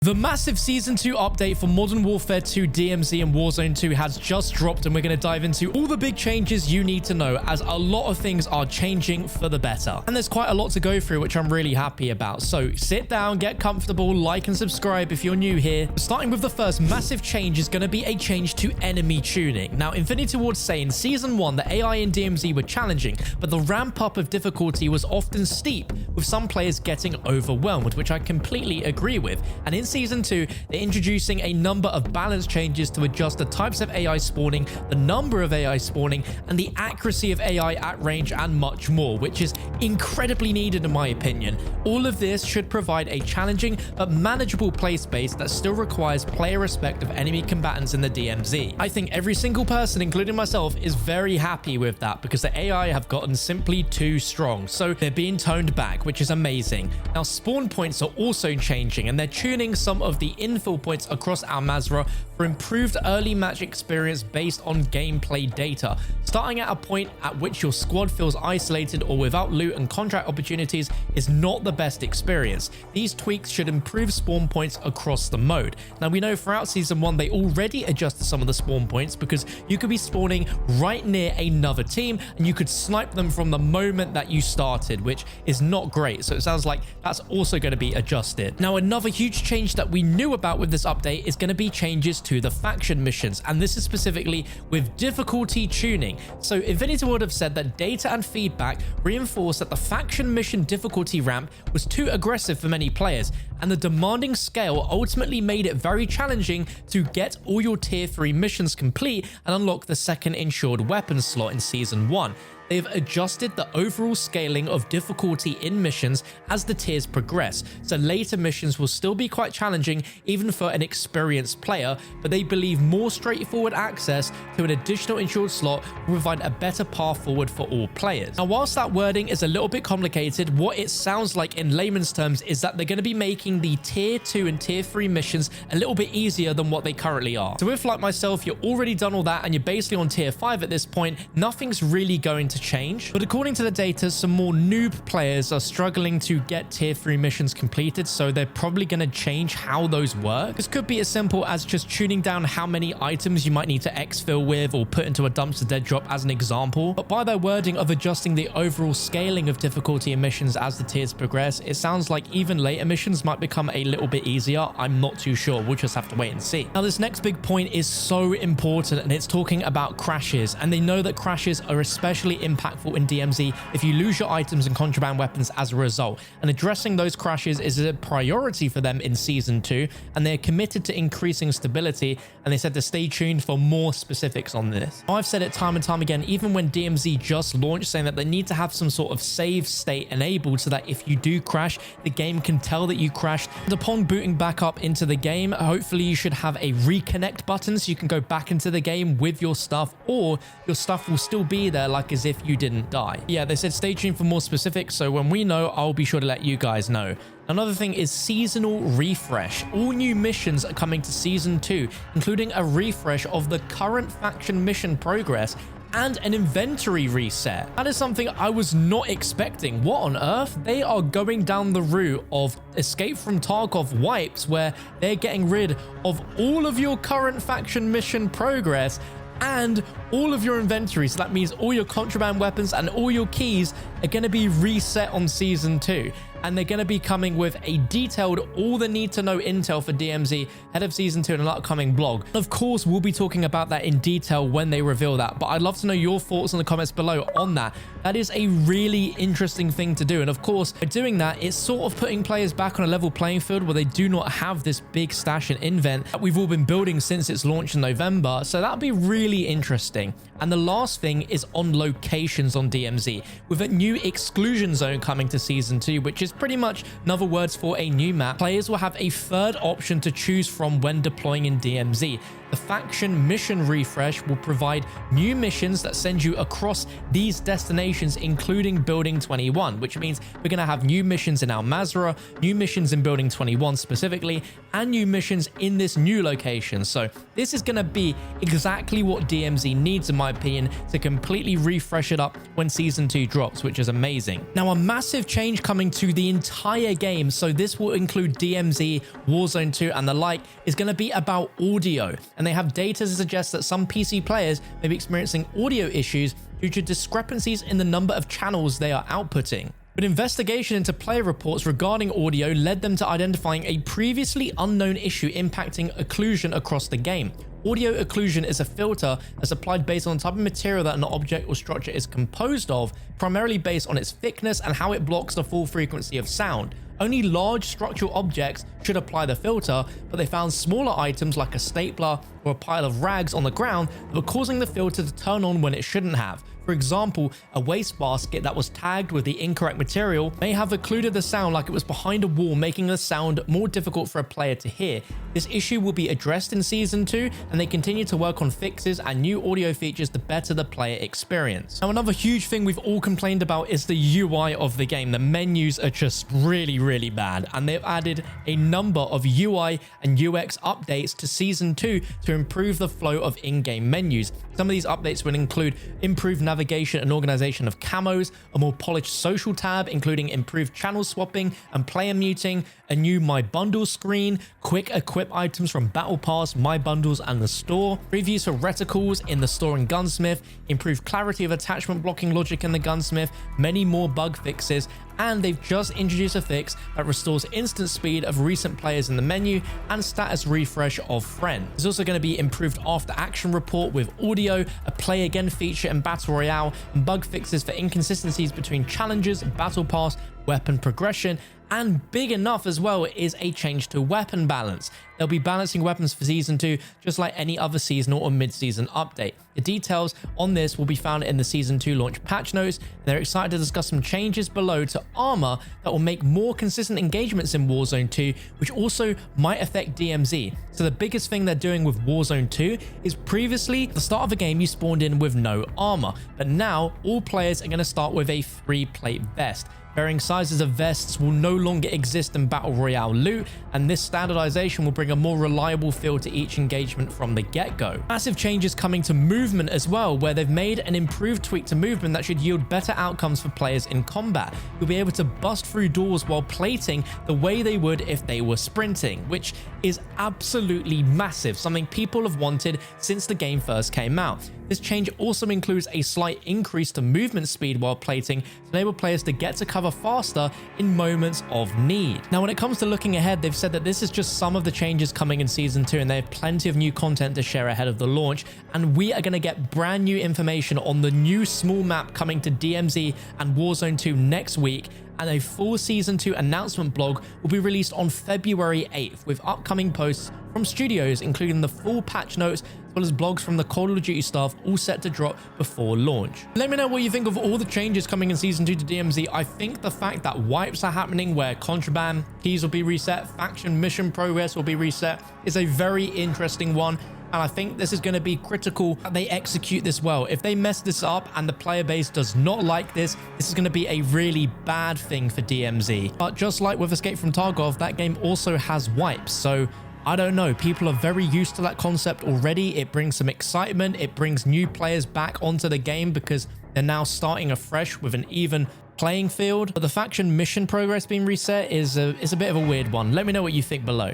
The massive Season 2 update for Modern Warfare 2, DMZ, and Warzone 2 has just dropped, and we're going to dive into all the big changes you need to know, as a lot of things are changing for the better. And there's quite a lot to go through, which I'm really happy about. So sit down, get comfortable, like and subscribe if you're new here. Starting with the first massive change is going to be a change to enemy tuning. Now, Infinity Ward's say in Season 1, the AI in DMZ were challenging, but the ramp up of difficulty was often steep, with some players getting overwhelmed, which I completely agree with. And in Season 2, they're introducing a number of balance changes to adjust the types of AI spawning, the number of AI spawning, and the accuracy of AI at range, and much more, which is incredibly needed in my opinion. All of this should provide a challenging but manageable play space that still requires player respect of enemy combatants in the DMZ. I think every single person, including myself, is very happy with that, because the AI have gotten simply too strong, so they're being toned back, which is amazing. Now, spawn points are also changing, and they're tuning some of the infill points across our Mazrah for improved early match experience based on gameplay data. Starting at a point at which your squad feels isolated or without loot and contract opportunities is not the best experience. These tweaks should improve spawn points across the mode. Now, we know throughout Season 1 they already adjusted some of the spawn points, because you could be spawning right near another team and you could snipe them from the moment that you started, which is not great. So it sounds like that's also going to be adjusted. Now, another huge change that we knew about with this update is going to be changes to the faction missions, and this is specifically with difficulty tuning. So Infinity Ward have said that data and feedback reinforced that the faction mission difficulty ramp was too aggressive for many players, and the demanding scale ultimately made it very challenging to get all your tier 3 missions complete and unlock the second Insured Weapon Slot in Season 1. They've adjusted the overall scaling of difficulty in missions as the tiers progress, so later missions will still be quite challenging even for an experienced player, but they believe more straightforward access to an additional Insured Slot will provide a better path forward for all players. Now, whilst that wording is a little bit complicated, what it sounds like in layman's terms is that they're going to be making the tier 2 and tier 3 missions a little bit easier than what they currently are. So if, like myself, you're already done all that and you're basically on tier 5 at this point, nothing's really going to change. But according to the data, some more noob players are struggling to get tier 3 missions completed, so they're probably going to change how those work. This could be as simple as just tuning down how many items you might need to exfil with or put into a dumpster dead drop as an example. But by their wording of adjusting the overall scaling of difficulty in missions as the tiers progress, it sounds like even later missions might become a little bit easier. I'm not too sure. We'll just have to wait and see. Now, this next big point is so important, and it's talking about crashes, and they know that crashes are especially impactful in DMZ if you lose your items and contraband weapons as a result, and addressing those crashes is a priority for them in Season 2, and they're committed to increasing stability, and they said to stay tuned for more specifics on this. I've said it time and time again, even when DMZ just launched, saying that they need to have some sort of save state enabled so that if you do crash, the game can tell that you crashed, and upon booting back up into the game, hopefully you should have a reconnect button so you can go back into the game with your stuff, or your stuff will still be there like as if you didn't die. Yeah, they said stay tuned for more specifics, so when we know, I'll be sure to let you guys know. Another thing is seasonal refresh. All new missions are coming to Season 2, including a refresh of the current faction mission progress and an inventory reset. That is something I was not expecting. What on earth? They are going down the route of Escape from Tarkov wipes, where they're getting rid of all of your current faction mission progress and all of your inventory. So that means all your contraband weapons and all your keys are going to be reset on Season 2. And they're going to be coming with a detailed all the need to know intel for DMZ ahead of Season 2 in an upcoming blog. Of course, we'll be talking about that in detail when they reveal that, but I'd love to know your thoughts in the comments below on that. That is a really interesting thing to do. And of course, by doing that, it's sort of putting players back on a level playing field where they do not have this big stash and invent that we've all been building since its launch in November. So that'll be really interesting. And the last thing is on locations on DMZ, with a new Exclusion Zone coming to Season 2, which is pretty much another words for a new map. Players will have a third option to choose from when deploying in DMZ. The faction mission refresh will provide new missions that send you across these destinations, including Building 21, which means we're going to have new missions in our Mazrah, new missions in Building 21 specifically, and new missions in this new location. So this is going to be exactly what DMZ needs, in my opinion, to completely refresh it up when Season 2 drops, which is amazing. Now, a massive change coming to the the entire game, so this will include DMZ, Warzone 2 and the like, is going to be about audio. And they have data to suggest that some PC players may be experiencing audio issues due to discrepancies in the number of channels they are outputting. But investigation into player reports regarding audio led them to identifying a previously unknown issue impacting occlusion across the game. Audio occlusion is a filter that's applied based on the type of material that an object or structure is composed of, primarily based on its thickness and how it blocks the full frequency of sound. Only large structural objects should apply the filter, but they found smaller items like a stapler or a pile of rags on the ground that were causing the filter to turn on when it shouldn't have. For example, a wastebasket that was tagged with the incorrect material may have occluded the sound like it was behind a wall, making the sound more difficult for a player to hear. This issue will be addressed in Season 2, and they continue to work on fixes and new audio features to better the player experience. Now, another huge thing we've all complained about is the UI of the game. The menus are just really bad, and they've added a number of UI and UX updates to Season 2 to improve the flow of in-game menus. Some of these updates would include improved navigation and organization of camos, a more polished social tab, including improved channel swapping and player muting, a new My Bundle screen, quick equip items from Battle Pass, My Bundles, and the store, previews for reticles in the store and Gunsmith, improved clarity of attachment blocking logic in the Gunsmith, many more bug fixes, and they've just introduced a fix that restores instant speed of recent players in the menu and status refresh of friends. There's also going to be improved after action report with audio, a play again feature in Battle Royale, and bug fixes for inconsistencies between challenges, Battle Pass, weapon progression, and big enough as well is a change to weapon balance. They'll be balancing weapons for Season 2 just like any other seasonal or mid-season update. The details on this will be found in the Season 2 launch patch notes, and they're excited to discuss some changes below to armor that will make more consistent engagements in Warzone 2, which also might affect DMZ. So the biggest thing they're doing with Warzone 2 is previously at the start of the game you spawned in with no armor, but now all players are going to start with a 3-plate vest. Varying sizes of vests will no longer exist in Battle Royale loot, and this standardization will bring a more reliable feel to each engagement from the get-go. Massive changes coming to movement as well, where they've made an improved tweak to movement that should yield better outcomes for players in combat. You'll be able to bust through doors while plating the way they would if they were sprinting, which is absolutely massive, something people have wanted since the game first came out. This change also includes a slight increase to movement speed while plating to enable players to get to cover faster in moments of need. Now, when it comes to looking ahead, they've said that this is just some of the changes coming in Season 2, and they have plenty of new content to share ahead of the launch, and we are going to get brand new information on the new small map coming to DMZ and Warzone 2 next week, and a full Season 2 announcement blog will be released on February 8th with upcoming posts from studios, including the full patch notes as well as blogs from the Call of Duty staff, all set to drop before launch. Let me know what you think of all the changes coming in Season 2 to DMZ. I think the fact that wipes are happening where Contraband, Keys will be reset, faction mission progress will be reset is a very interesting one. And I think this is going to be critical that they execute this well. If they mess this up and the player base does not like this, this is going to be a really bad thing for DMZ. But just like with Escape from Tarkov, that game also has wipes. So I don't know, people are very used to that concept already. It brings some excitement. It brings new players back onto the game because they're now starting afresh with an even playing field. But the faction mission progress being reset is a bit of a weird one. Let me know what you think below.